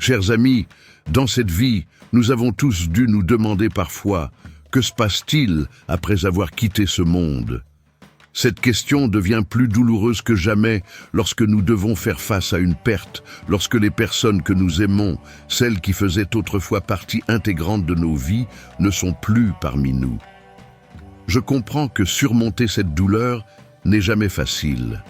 Chers amis, dans cette vie, nous avons tous dû nous demander parfois « Que se passe-t-il après avoir quitté ce monde ?» Cette question devient plus douloureuse que jamais lorsque nous devons faire face à une perte, lorsque les personnes que nous aimons, celles qui faisaient autrefois partie intégrante de nos vies, ne sont plus parmi nous. Je comprends que surmonter cette douleur n'est jamais facile.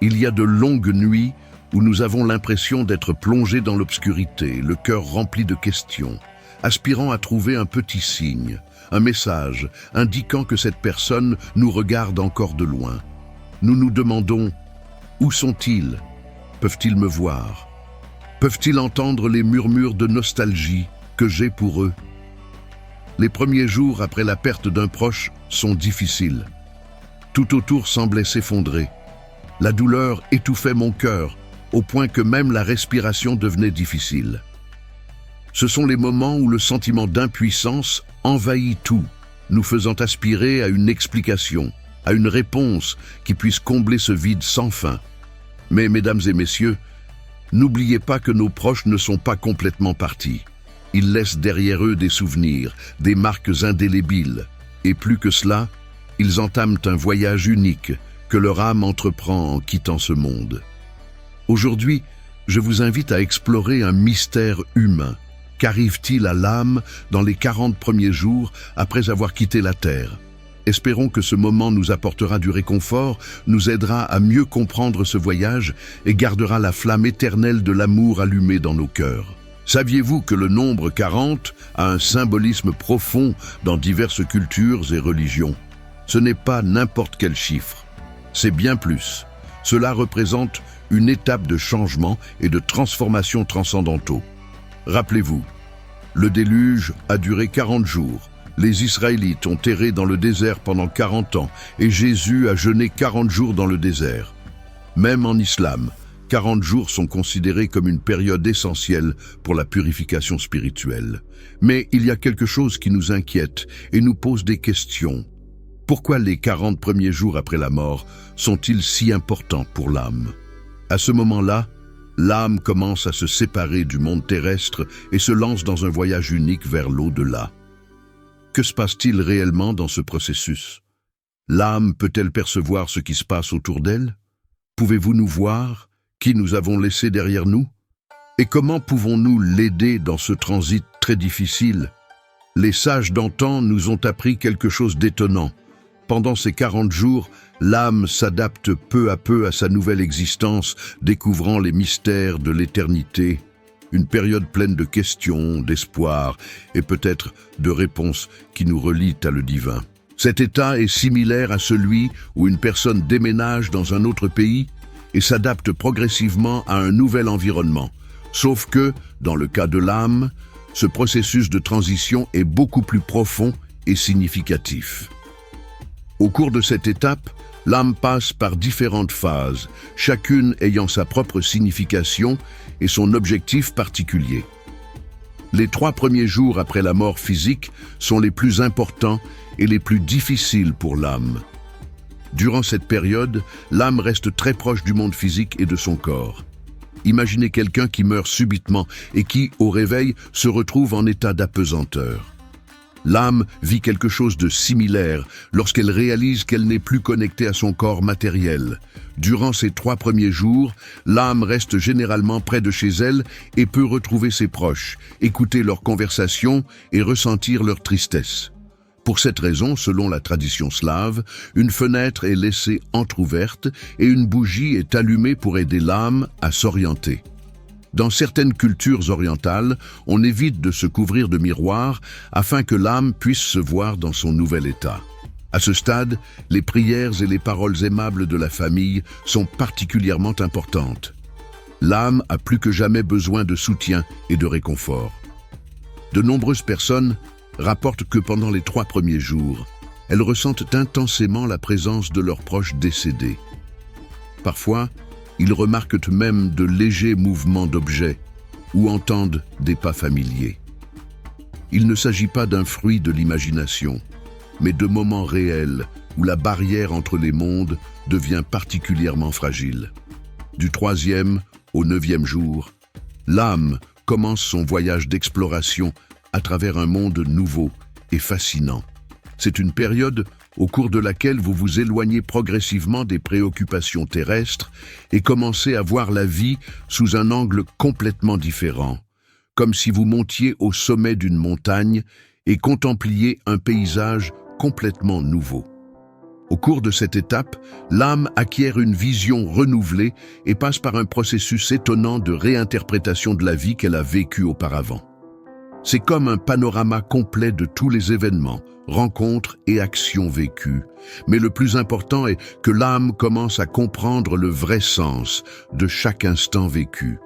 Il y a de longues nuits où nous avons l'impression d'être plongés dans l'obscurité, le cœur rempli de questions, aspirant à trouver un petit signe, un message indiquant que cette personne nous regarde encore de loin. Nous nous demandons « Où sont-ils? Peuvent-ils me voir? Peuvent-ils entendre les murmures de nostalgie que j'ai pour eux ?» Les premiers jours après la perte d'un proche sont difficiles. Tout autour semblait s'effondrer. La douleur étouffait mon cœur, au point que même la respiration devenait difficile. Ce sont les moments où le sentiment d'impuissance envahit tout, nous faisant aspirer à une explication, à une réponse qui puisse combler ce vide sans fin. Mais, mesdames et messieurs, n'oubliez pas que nos proches ne sont pas complètement partis. Ils laissent derrière eux des souvenirs, des marques indélébiles. Et plus que cela, ils entament un voyage unique que leur âme entreprend en quittant ce monde. Aujourd'hui, je vous invite à explorer un mystère humain. Qu'arrive-t-il à l'âme dans les 40 premiers jours après avoir quitté la terre? Espérons que ce moment nous apportera du réconfort, nous aidera à mieux comprendre ce voyage et gardera la flamme éternelle de l'amour allumée dans nos cœurs. Saviez-vous que le nombre 40 a un symbolisme profond dans diverses cultures et religions? Ce n'est pas n'importe quel chiffre, c'est bien plus. Cela représente une étape de changement et de transformation transcendantaux. Rappelez-vous, le déluge a duré 40 jours. Les Israélites ont erré dans le désert pendant 40 ans et Jésus a jeûné 40 jours dans le désert. Même en islam, 40 jours sont considérés comme une période essentielle pour la purification spirituelle. Mais il y a quelque chose qui nous inquiète et nous pose des questions. Pourquoi les 40 premiers jours après la mort sont-ils si importants pour l'âme? À ce moment-là, l'âme commence à se séparer du monde terrestre et se lance dans un voyage unique vers l'au-delà. Que se passe-t-il réellement dans ce processus? L'âme peut-elle percevoir ce qui se passe autour d'elle? Pouvez-vous nous voir? Qui nous avons laissé derrière nous? Et comment pouvons-nous l'aider dans ce transit très difficile? Les sages d'antan nous ont appris quelque chose d'étonnant. Pendant ces 40 jours, l'âme s'adapte peu à peu à sa nouvelle existence, découvrant les mystères de l'éternité. Une période pleine de questions, d'espoir et peut-être de réponses qui nous relient à le divin. Cet état est similaire à celui où une personne déménage dans un autre pays et s'adapte progressivement à un nouvel environnement. Sauf que, dans le cas de l'âme, ce processus de transition est beaucoup plus profond et significatif. Au cours de cette étape, l'âme passe par différentes phases, chacune ayant sa propre signification et son objectif particulier. Les 3 premiers jours après la mort physique sont les plus importants et les plus difficiles pour l'âme. Durant cette période, l'âme reste très proche du monde physique et de son corps. Imaginez quelqu'un qui meurt subitement et qui, au réveil, se retrouve en état d'apesanteur. L'âme vit quelque chose de similaire lorsqu'elle réalise qu'elle n'est plus connectée à son corps matériel. Durant ces 3 premiers jours, l'âme reste généralement près de chez elle et peut retrouver ses proches, écouter leurs conversations et ressentir leur tristesse. Pour cette raison, selon la tradition slave, une fenêtre est laissée entr'ouverte et une bougie est allumée pour aider l'âme à s'orienter. Dans certaines cultures orientales, on évite de se couvrir de miroirs afin que l'âme puisse se voir dans son nouvel état. À ce stade, les prières et les paroles aimables de la famille sont particulièrement importantes. L'âme a plus que jamais besoin de soutien et de réconfort. De nombreuses personnes rapportent que pendant les 3 premiers jours, elles ressentent intensément la présence de leurs proches décédés. Parfois, ils remarquent même de légers mouvements d'objets ou entendent des pas familiers. Il ne s'agit pas d'un fruit de l'imagination, mais de moments réels où la barrière entre les mondes devient particulièrement fragile. Du 3e au 9e jour, l'âme commence son voyage d'exploration à travers un monde nouveau et fascinant. C'est une période au cours de laquelle vous vous éloignez progressivement des préoccupations terrestres et commencez à voir la vie sous un angle complètement différent, comme si vous montiez au sommet d'une montagne et contempliez un paysage complètement nouveau. Au cours de cette étape, l'âme acquiert une vision renouvelée et passe par un processus étonnant de réinterprétation de la vie qu'elle a vécue auparavant. C'est comme un panorama complet de tous les événements, rencontres et actions vécues. Mais le plus important est que l'âme commence à comprendre le vrai sens de chaque instant vécu.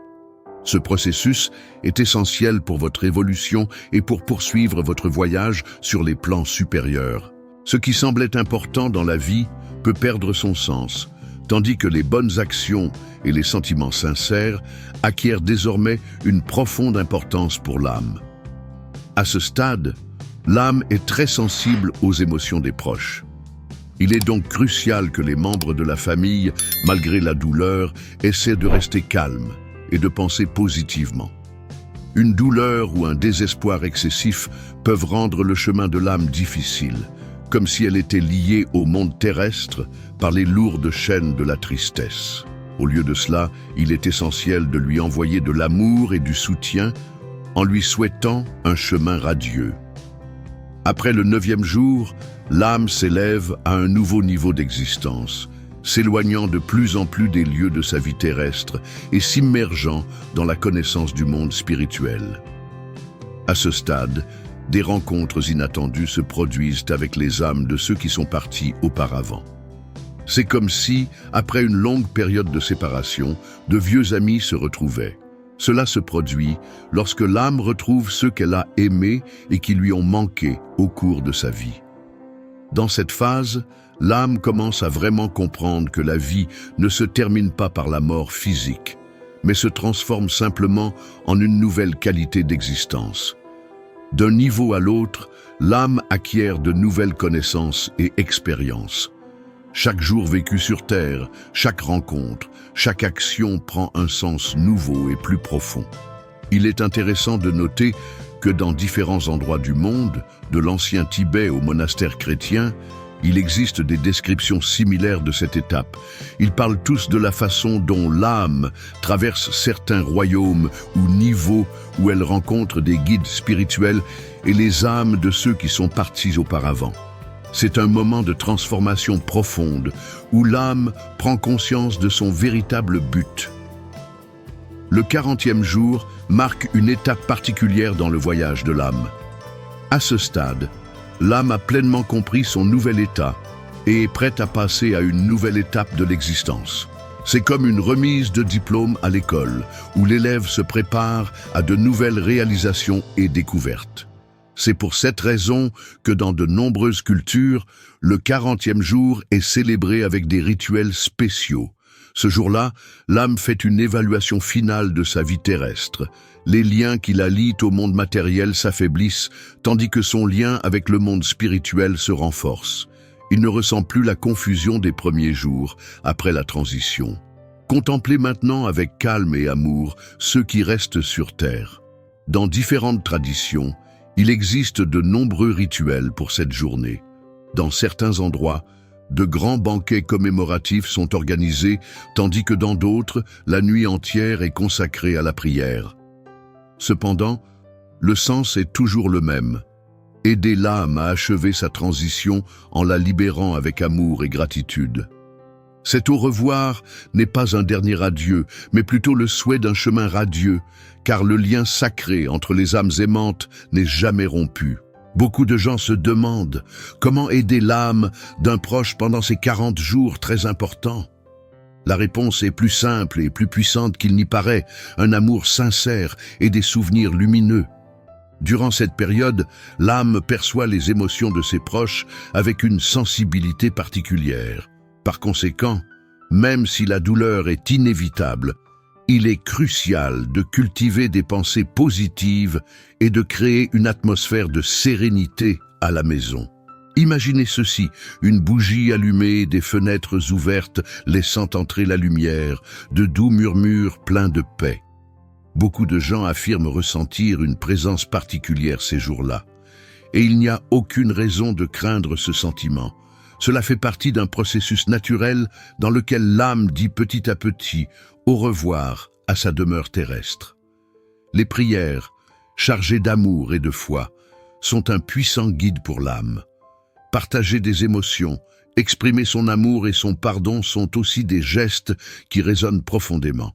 Ce processus est essentiel pour votre évolution et pour poursuivre votre voyage sur les plans supérieurs. Ce qui semblait important dans la vie peut perdre son sens, tandis que les bonnes actions et les sentiments sincères acquièrent désormais une profonde importance pour l'âme. À ce stade, l'âme est très sensible aux émotions des proches. Il est donc crucial que les membres de la famille, malgré la douleur, essaient de rester calmes et de penser positivement. Une douleur ou un désespoir excessif peuvent rendre le chemin de l'âme difficile, comme si elle était liée au monde terrestre par les lourdes chaînes de la tristesse. Au lieu de cela, il est essentiel de lui envoyer de l'amour et du soutien en lui souhaitant un chemin radieux. Après le 9e jour, l'âme s'élève à un nouveau niveau d'existence, s'éloignant de plus en plus des lieux de sa vie terrestre et s'immergeant dans la connaissance du monde spirituel. À ce stade, des rencontres inattendues se produisent avec les âmes de ceux qui sont partis auparavant. C'est comme si, après une longue période de séparation, de vieux amis se retrouvaient. Cela se produit lorsque l'âme retrouve ceux qu'elle a aimés et qui lui ont manqué au cours de sa vie. Dans cette phase, l'âme commence à vraiment comprendre que la vie ne se termine pas par la mort physique, mais se transforme simplement en une nouvelle qualité d'existence. D'un niveau à l'autre, l'âme acquiert de nouvelles connaissances et expériences. Chaque jour vécu sur Terre, chaque rencontre, chaque action prend un sens nouveau et plus profond. Il est intéressant de noter que dans différents endroits du monde, de l'ancien Tibet au monastère chrétien, il existe des descriptions similaires de cette étape. Ils parlent tous de la façon dont l'âme traverse certains royaumes ou niveaux où elle rencontre des guides spirituels et les âmes de ceux qui sont partis auparavant. C'est un moment de transformation profonde où l'âme prend conscience de son véritable but. Le 40e jour marque une étape particulière dans le voyage de l'âme. À ce stade, l'âme a pleinement compris son nouvel état et est prête à passer à une nouvelle étape de l'existence. C'est comme une remise de diplôme à l'école, où l'élève se prépare à de nouvelles réalisations et découvertes. C'est pour cette raison que dans de nombreuses cultures, le 40e jour est célébré avec des rituels spéciaux. Ce jour-là, l'âme fait une évaluation finale de sa vie terrestre. Les liens qui la lient au monde matériel s'affaiblissent, tandis que son lien avec le monde spirituel se renforce. Il ne ressent plus la confusion des premiers jours, après la transition. Contemplez maintenant avec calme et amour ceux qui restent sur terre. Dans différentes traditions, il existe de nombreux rituels pour cette journée. Dans certains endroits, de grands banquets commémoratifs sont organisés, tandis que dans d'autres, la nuit entière est consacrée à la prière. Cependant, le sens est toujours le même. Aider l'âme à achever sa transition en la libérant avec amour et gratitude. Cet au revoir n'est pas un dernier adieu, mais plutôt le souhait d'un chemin radieux, car le lien sacré entre les âmes aimantes n'est jamais rompu. Beaucoup de gens se demandent comment aider l'âme d'un proche pendant ces 40 jours très importants. La réponse est plus simple et plus puissante qu'il n'y paraît, un amour sincère et des souvenirs lumineux. Durant cette période, l'âme perçoit les émotions de ses proches avec une sensibilité particulière. Par conséquent, même si la douleur est inévitable, il est crucial de cultiver des pensées positives et de créer une atmosphère de sérénité à la maison. Imaginez ceci, une bougie allumée, des fenêtres ouvertes laissant entrer la lumière, de doux murmures pleins de paix. Beaucoup de gens affirment ressentir une présence particulière ces jours-là. Et il n'y a aucune raison de craindre ce sentiment. Cela fait partie d'un processus naturel dans lequel l'âme dit petit à petit au revoir à sa demeure terrestre. Les prières, chargées d'amour et de foi, sont un puissant guide pour l'âme. Partager des émotions, exprimer son amour et son pardon sont aussi des gestes qui résonnent profondément.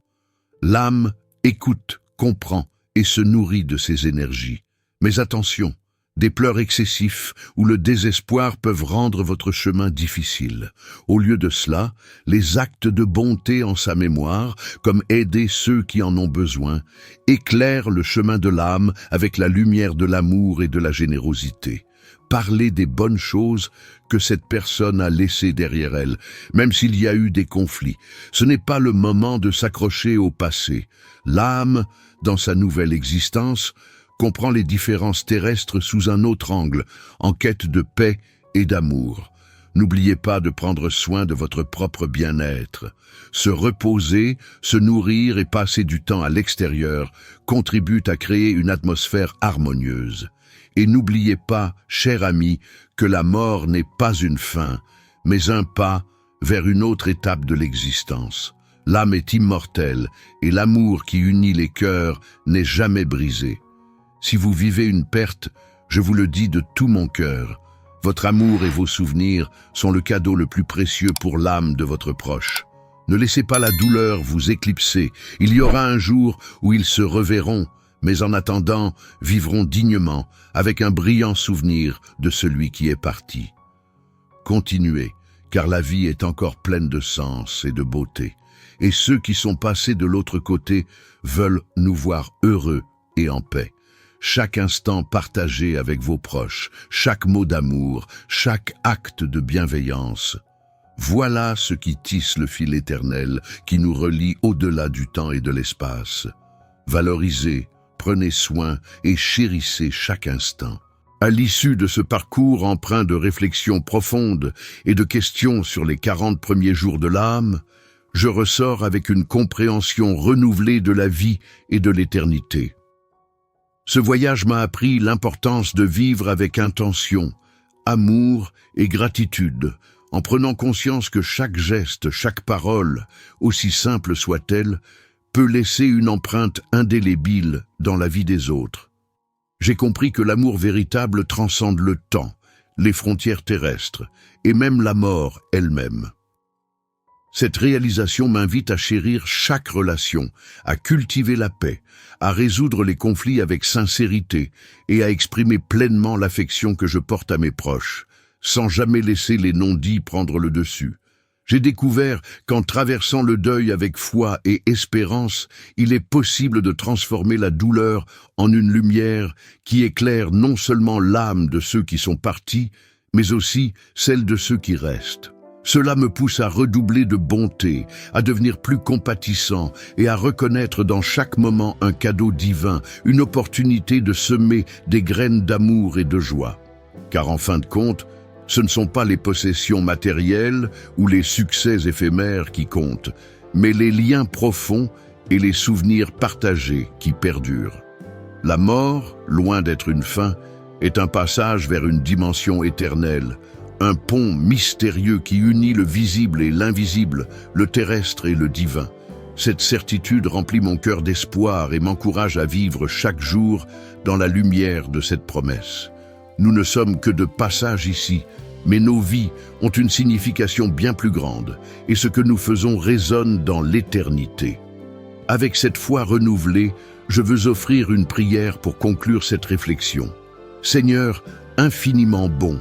L'âme écoute, comprend et se nourrit de ces énergies. Mais attention, des pleurs excessifs ou le désespoir peuvent rendre votre chemin difficile. Au lieu de cela, les actes de bonté en sa mémoire, comme aider ceux qui en ont besoin, éclairent le chemin de l'âme avec la lumière de l'amour et de la générosité. Parlez des bonnes choses que cette personne a laissées derrière elle, même s'il y a eu des conflits. Ce n'est pas le moment de s'accrocher au passé. L'âme, dans sa nouvelle existence, comprend les différences terrestres sous un autre angle, en quête de paix et d'amour. N'oubliez pas de prendre soin de votre propre bien-être. Se reposer, se nourrir et passer du temps à l'extérieur contribuent à créer une atmosphère harmonieuse. Et n'oubliez pas, cher ami, que la mort n'est pas une fin, mais un pas vers une autre étape de l'existence. L'âme est immortelle et l'amour qui unit les cœurs n'est jamais brisé. Si vous vivez une perte, je vous le dis de tout mon cœur, votre amour et vos souvenirs sont le cadeau le plus précieux pour l'âme de votre proche. Ne laissez pas la douleur vous éclipser. Il y aura un jour où ils se reverront, mais en attendant, vivront dignement, avec un brillant souvenir de celui qui est parti. Continuez, car la vie est encore pleine de sens et de beauté, et ceux qui sont passés de l'autre côté veulent nous voir heureux et en paix. Chaque instant partagé avec vos proches, chaque mot d'amour, chaque acte de bienveillance, voilà ce qui tisse le fil éternel qui nous relie au-delà du temps et de l'espace. Valorisez, prenez soin et chérissez chaque instant. À l'issue de ce parcours empreint de réflexions profondes et de questions sur les 40 premiers jours de l'âme, je ressors avec une compréhension renouvelée de la vie et de l'éternité. Ce voyage m'a appris l'importance de vivre avec intention, amour et gratitude, en prenant conscience que chaque geste, chaque parole, aussi simple soit-elle, peut laisser une empreinte indélébile dans la vie des autres. J'ai compris que l'amour véritable transcende le temps, les frontières terrestres, et même la mort elle-même. Cette réalisation m'invite à chérir chaque relation, à cultiver la paix, à résoudre les conflits avec sincérité et à exprimer pleinement l'affection que je porte à mes proches, sans jamais laisser les non-dits prendre le dessus. J'ai découvert qu'en traversant le deuil avec foi et espérance, il est possible de transformer la douleur en une lumière qui éclaire non seulement l'âme de ceux qui sont partis, mais aussi celle de ceux qui restent. Cela me pousse à redoubler de bonté, à devenir plus compatissant et à reconnaître dans chaque moment un cadeau divin, une opportunité de semer des graines d'amour et de joie. Car en fin de compte, ce ne sont pas les possessions matérielles ou les succès éphémères qui comptent, mais les liens profonds et les souvenirs partagés qui perdurent. La mort, loin d'être une fin, est un passage vers une dimension éternelle, un pont mystérieux qui unit le visible et l'invisible, le terrestre et le divin. Cette certitude remplit mon cœur d'espoir et m'encourage à vivre chaque jour dans la lumière de cette promesse. Nous ne sommes que de passage ici, mais nos vies ont une signification bien plus grande, et ce que nous faisons résonne dans l'éternité. Avec cette foi renouvelée, je veux offrir une prière pour conclure cette réflexion. Seigneur, infiniment bon,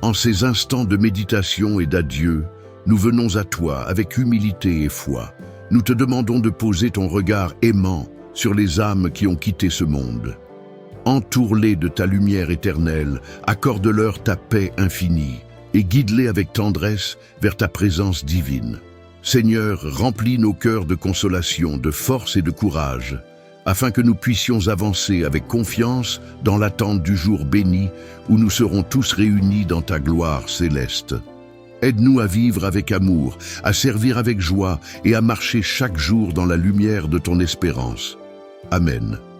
en ces instants de méditation et d'adieu, nous venons à toi avec humilité et foi. Nous te demandons de poser ton regard aimant sur les âmes qui ont quitté ce monde. Entoure-les de ta lumière éternelle, accorde-leur ta paix infinie et guide-les avec tendresse vers ta présence divine. Seigneur, remplis nos cœurs de consolation, de force et de courage, afin que nous puissions avancer avec confiance dans l'attente du jour béni où nous serons tous réunis dans ta gloire céleste. Aide-nous à vivre avec amour, à servir avec joie et à marcher chaque jour dans la lumière de ton espérance. Amen.